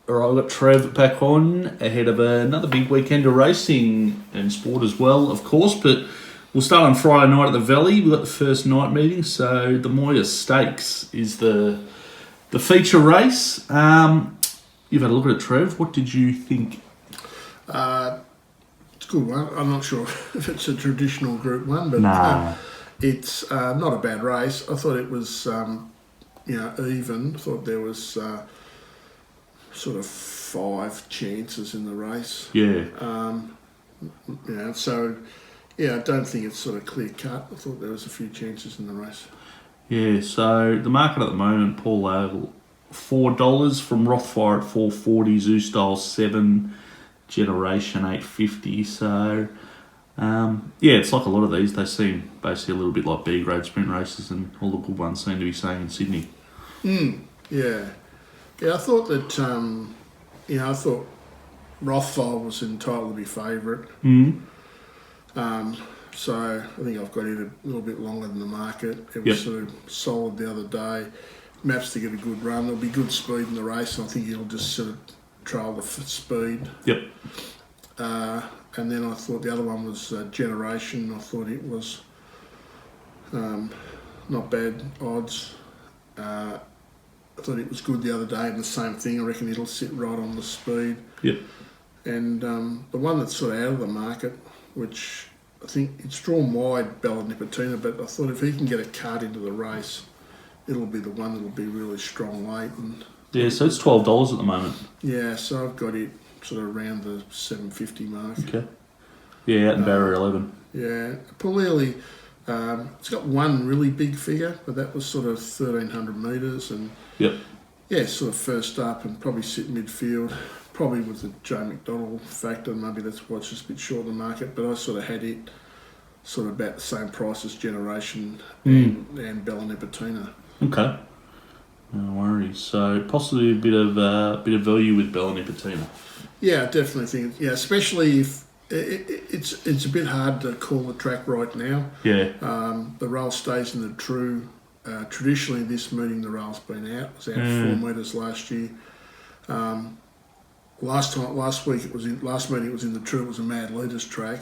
All right, I've got Trev back on ahead of another big weekend of racing and sport as well, of course. But we'll start on Friday night at the Valley. We've got the first night meeting. So the Moya Stakes is the feature race. You've had a look at it, Trev. What did you think? It's a good one. I'm not sure if it's a traditional Group 1, but it's not a bad race. I thought it was, even. I thought there was sort of 5 chances in the race. Yeah. I don't think it's sort of clear cut. I thought there was a few chances in the race. Yeah, so the market at the moment, Paul Ogle, $4 from Rothfire at $4.40, Zoo Style 7, Generation 850. So, it's like a lot of these. They seem basically a little bit like B grade sprint races, and all the good ones seem to be staying in Sydney. Yeah, I thought that. I thought Rothfire was entitled to be favourite. So I think I've got it a little bit longer than the market. It was sort of solid the other day. Maps to get a good run. There'll be good speed in the race, and I think he'll just sort of trail the speed. Yep. And then I thought the other one was Generation. I thought it was not bad odds. I thought it was good the other day, and the same thing. I reckon it'll sit right on the speed. Yep. And the one that's sort of out of the market, which I think it's drawn wide, Bella Nipotina, but I thought if he can get a card into the race, it'll be the one that'll be really strong late. And so it's $12 at the moment. yeah, so I've got it sort of around the $7.50 mark. Okay. Yeah, out in Barrier 11. Yeah, Palili, it's got one really big figure, but that was sort of 1,300 metres, and sort of first up and probably sit midfield, probably with the Joe McDonald factor. Maybe that's why it's just a bit short of the market, but I sort of had it sort of about the same price as Generation and Bella Nipotina. Okay. No worries. So possibly a bit of value with Bella Nipotina. Yeah, I definitely think. Yeah, especially if it's a bit hard to call the track right now. Yeah. The rail stays in the true. Traditionally, this meeting the rail's been out. It was out 4 metres last year. Last meeting it was in the true. It was a Mad Leaders track,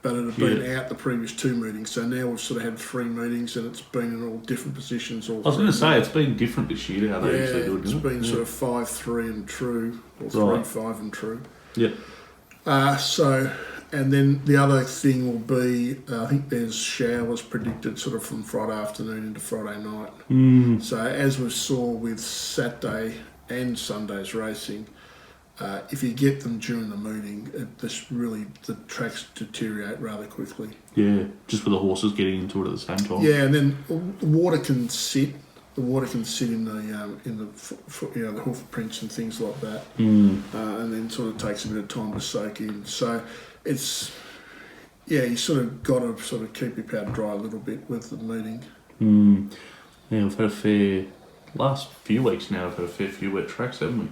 but it had been out the previous 2 meetings. So now we've sort of had 3 meetings, and it's been in all different positions. I was going to say it's been different this year. How they usually do it. It's been sort of 5-3 and true, or 3-5 and true. Yep. And then the other thing will be, I think there's showers predicted sort of from Friday afternoon into Friday night. So as we saw with Saturday and Sunday's racing, if you get them during the meeting, the tracks deteriorate rather quickly. Yeah, just with the horses getting into it at the same time. Yeah, and then the water can sit. The water can sit in the hoof prints and things like that, and then sort of takes a bit of time to soak in. So it's you sort of got to sort of keep your powder dry a little bit with the meeting. Yeah, we've had last few weeks now. We've had a fair few wet tracks, haven't we?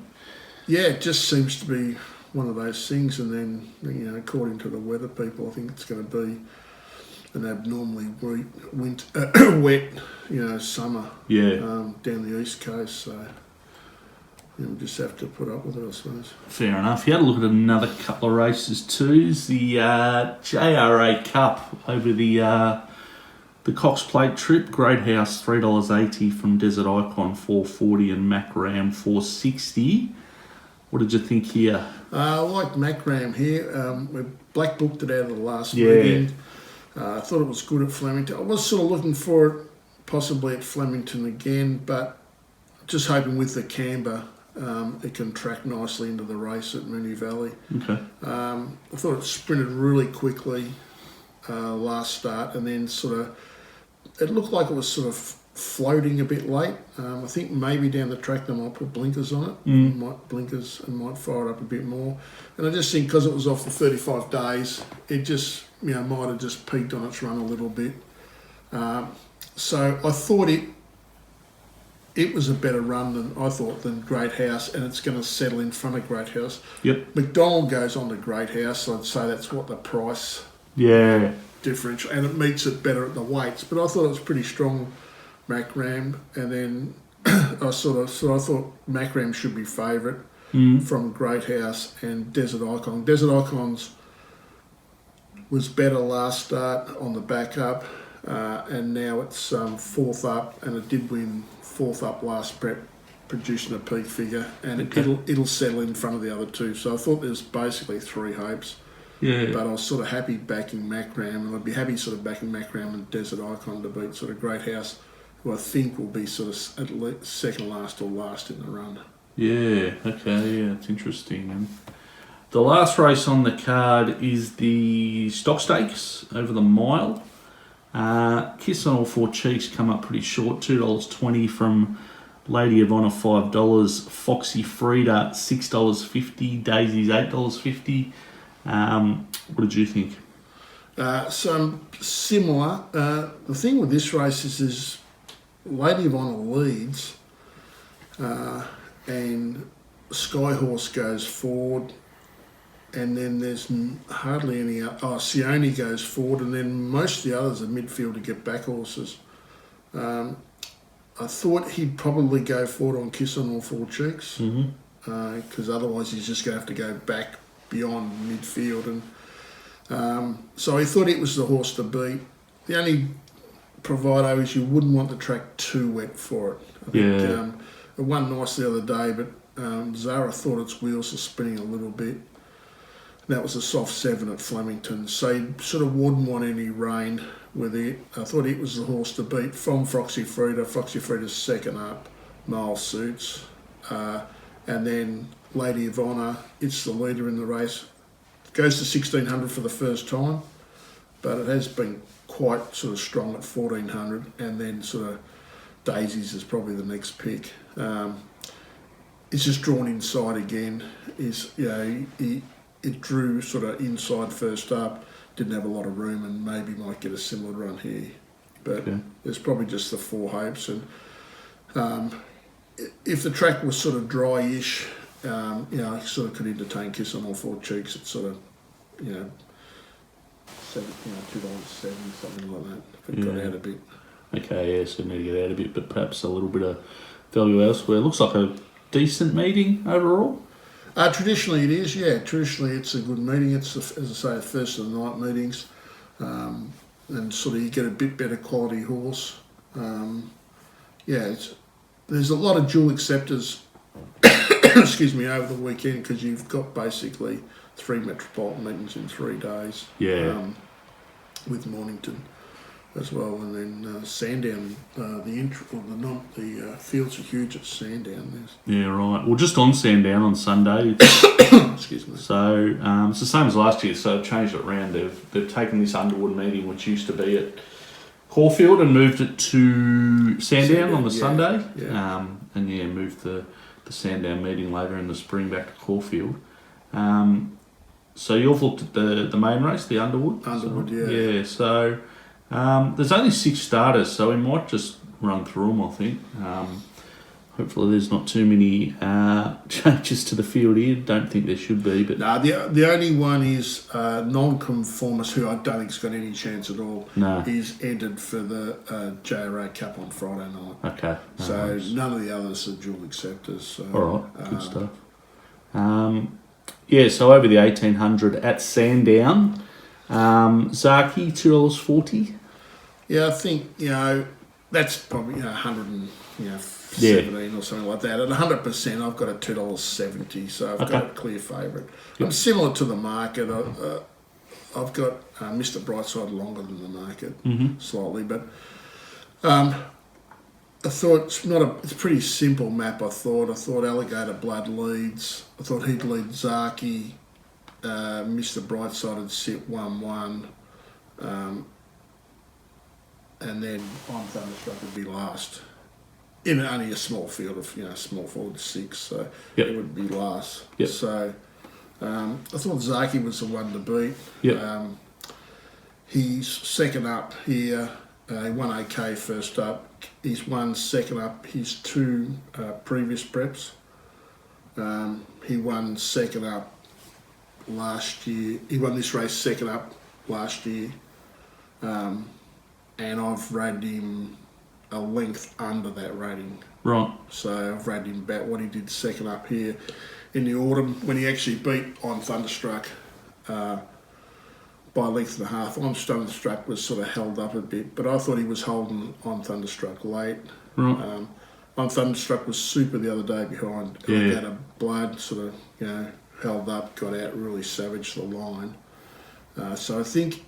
Yeah, it just seems to be one of those things, and then according to the weather people, I think it's going to be an abnormally wet, summer. Yeah. Down the east coast, so we'll just have to put up with it, I suppose. Fair enough. You had a look at another couple of races too. It's the JRA Cup over the Cox Plate trip. Great House $3.80 from Desert Icon $4.40 and Mac Ram $4.60. What did you think here? I like Mac Ram here. We black booked it out of the last weekend. I thought it was good at Flemington. I was sort of looking for it possibly at Flemington again, but just hoping with the camber it can track nicely into the race at Moonee Valley. Okay. I thought it sprinted really quickly last start, and then it looked like it was sort of floating a bit late. I think maybe down the track they might put blinkers on it, might fire it up a bit more. And I just think because it was off for 35 days, it just might have just peaked on its run a little bit. So I thought it was a better run than Great House, and it's going to settle in front of Great House. Yep. McDonald goes on to Great House, so I'd say that's what the price differential, and it meets it better at the weights. But I thought it was pretty strong, Mac Ram, and then I thought Mac Ram should be favourite. from Great House and Desert Icon. Desert Icons was better last start on the back up, and now it's fourth up, and it did win fourth up last prep, producing a peak figure, and it'll settle in front of the other two. So I thought there's basically three hopes. Yeah. But I was sort of happy backing Macram, and I'd be happy sort of backing Macram and Desert Icon to beat sort of Great House, who I think will be sort of at least second last or last in the run. Yeah, okay, yeah, it's interesting. And the last race on the card is the Stock Stakes over the mile. Kiss on All Four Cheeks come up pretty short, $2.20 from Lady of Honour $5, Foxy Frida $6.50, Daisy's $8.50. What did you think? Some similar. The thing with this race is Lady of Honour leads, and Skyhorse goes forward, and then there's hardly any. Sione goes forward, and then most of the others are midfield to get back horses. I thought he'd probably go forward on Kiss on All Four Cheeks, because otherwise he's just going to have to go back beyond midfield, and so I thought it was the horse to beat. The only proviso is you wouldn't want the track too wet for it. I think, it won nice the other day, but Zara thought its wheels were spinning a little bit. That was a soft 7 at Flemington, so you sort of wouldn't want any rain with it. I thought it was the horse to beat from Foxy Frida. Foxy Frida's second up, Miles Suits, and then Lady of Honour, it's the leader in the race. Goes to 1600 for the first time, but it has been quite sort of strong at 1400, and then sort of Daisies is probably the next pick. It's just drawn inside again. It drew sort of inside first up, didn't have a lot of room, and maybe might get a similar run here. But there's probably just the four hopes, and if the track was sort of dry-ish, I sort of could entertain Kiss on All Four Cheeks at sort of, $2.70, something like that, if it got out a bit. Okay, so need to get out a bit, but perhaps a little bit of value elsewhere. Looks like a decent meeting overall. Traditionally it is, yeah. Traditionally it's a good meeting. It's, as I say, the first of the night meetings, and sort of you get a bit better quality horse. There's a lot of dual acceptors excuse me, over the weekend, because you've got basically 3 metropolitan meetings in 3 days. With Mornington as well, and then Sandown. The fields are huge at Sandown. Yeah, right. Well, just on Sandown on Sunday. Excuse me. So it's the same as last year. So they've changed it around. They've taken this Underwood meeting, which used to be at Caulfield, and moved it to Sandown on the Sunday. And moved the Sandown meeting later in the spring back to Caulfield. So you've looked at the main race, the Underwood? Yeah, so there's only 6 starters, so we might just run through them, I think. Hopefully there's not too many changes to the field here. Don't think there should be. But no, the only one is non-conformist, who I don't think's got any chance at all. No. Is entered for the JRA Cup on Friday night. Okay. So none of the others are dual acceptors. So, all right, good stuff. So over the 1800 at Sandown, Zaki $2.40. Yeah, I think that's probably 117 or something like that. At 100%, I've got a $2.70, so I've got a clear favourite. I'm similar to the market. I've got Mr. Brightside longer than the market slightly, but I thought it's a pretty simple map. I thought Alligator Blood leads. I thought he'd lead Zaki. Mr. Brightside would sit 1-1. And then I'm Thunderstruck would be last. In only a small field of, small field of 6, so it would be last. So I thought Zaki was the one to beat. He's second up here. He won OK first up. He's won second up his 2 previous preps. He won second up last year. He won this race second up last year. And I've rated him a length under that rating. Right. So I've rated him about what he did second up here. in the autumn when he actually beat On Thunderstruck by a length and a half. On Thunderstruck was sort of held up a bit, but I thought he was holding On Thunderstruck late. Right. On Thunderstruck was super the other day behind. Yeah. Alligator Blood sort of, held up, got out really savage the line. So I think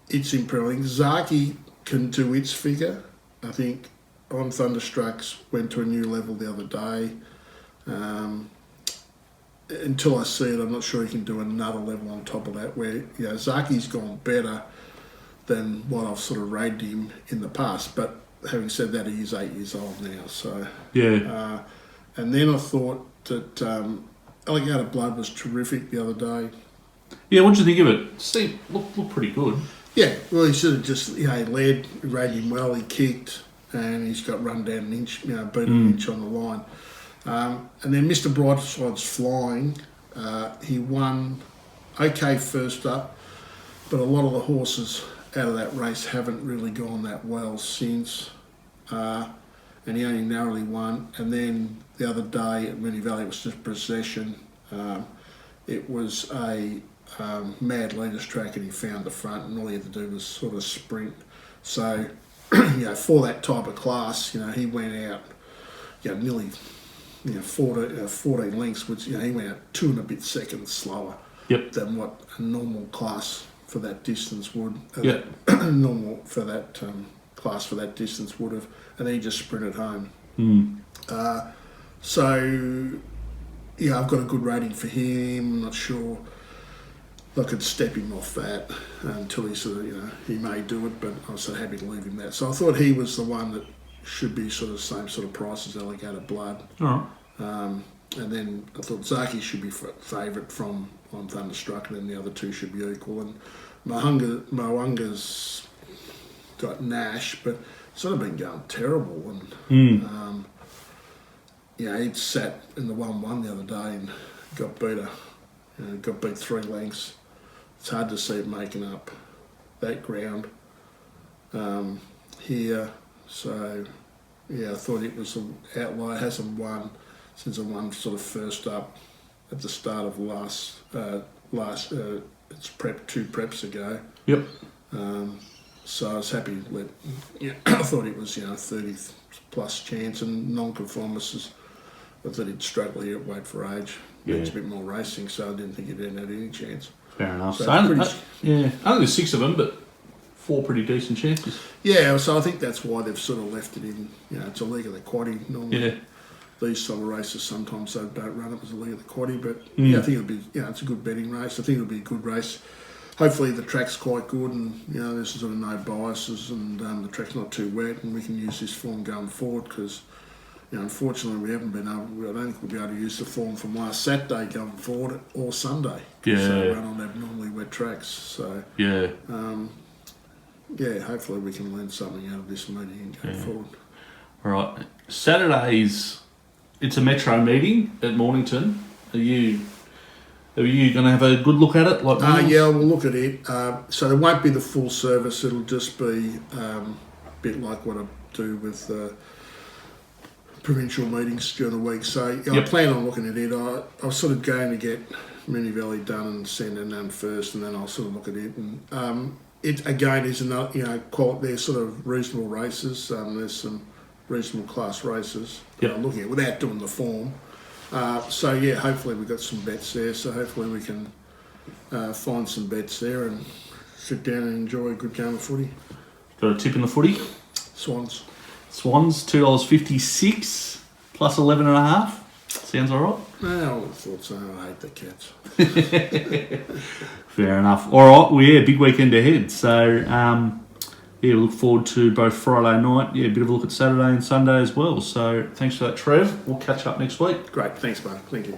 it's improving. Zaki can do its figure. I think On Thunderstrucks went to a new level the other day. Until I see it, I'm not sure he can do another level on top of that where, Zaki's gone better than what I've sort of rated him in the past. But having said that, he is 8 years old now. So Yeah. and then I thought that Alligator Blood was terrific the other day. Yeah, what do you think of it? Steve looked pretty good. Yeah, well, he sort of just, he led, rated him well, he kicked, and he's got run down an inch, beat an inch on the line. And then Mr. Brightside's Flying, he won okay first up, but a lot of the horses out of that race haven't really gone that well since. And he only narrowly won. And then the other day at Moonee Valley, it was just Possession. It was a mad leaders track, and he found the front, and all he had to do was sort of sprint. So, for that type of class, he went out, nearly, 14 lengths, which, he went out 2 and a bit seconds slower than what a normal class for that distance would. Normal for that class for that distance would have, and then he just sprinted home. I've got a good rating for him. I'm not sure I could step him off that until he sort of, he may do it, but I was so happy to leave him that. So I thought he was the one that should be sort of same sort of price as Alligator Blood. All right. And then I thought Zaki should be favourite from On Thunderstruck, and then the other two should be equal. And Mo'unga's got Nash, but sort of been going terrible. And he'd sat in the 1-1 the other day and got beat 3 lengths. It's hard to see it making up that ground here. So, I thought it was an outlier. Hasn't won since it won sort of first up at the start of it's 2 preps ago. Yep. So I was happy with, I thought it was, 30 plus chance, and non-conformists, I thought he'd struggle here at Weight for Age. It's a bit more racing, so I didn't think he'd had any chance. Fair enough. So only 6 of them, but 4 pretty decent chances. Yeah, so I think that's why they've sort of left it in, it's a league of the quaddie normally. Yeah. These sort of races sometimes they don't run it as a league of the quaddie, but I think it'll be, it's a good betting race. I think it'll be a good race. Hopefully the track's quite good, and there's sort of no biases, and the track's not too wet, and we can use this form going forward, because unfortunately we haven't been able. I don't think we'll be able to use the form from last Saturday going forward or Sunday. So run on abnormally wet tracks. So hopefully we can learn something out of this meeting and go forward. All right, Saturdays. It's a metro meeting at Mornington. Are you going to have a good look at it? We'll look at it. So there won't be the full service. It'll just be a bit like what I do with provincial meetings during the week. So I plan on looking at it. I was sort of going to get Moonee Valley done and Sandown first, and then I'll sort of look at it. And it again is another, they're sort of reasonable races. There's some reasonable class races. Looking at without doing the form. Hopefully we've got some bets there. So hopefully we can find some bets there and sit down and enjoy a good game of footy. Got a tip in the footy? Swans, $2.56 plus 11.5. Sounds all right. I would have thought so. I hate the Cats. Fair enough. All right. Well, big weekend ahead. So, we look forward to both Friday night. A bit of a look at Saturday and Sunday as well. So, thanks for that, Trev. We'll catch up next week. Great. Thanks, mate. Thank you.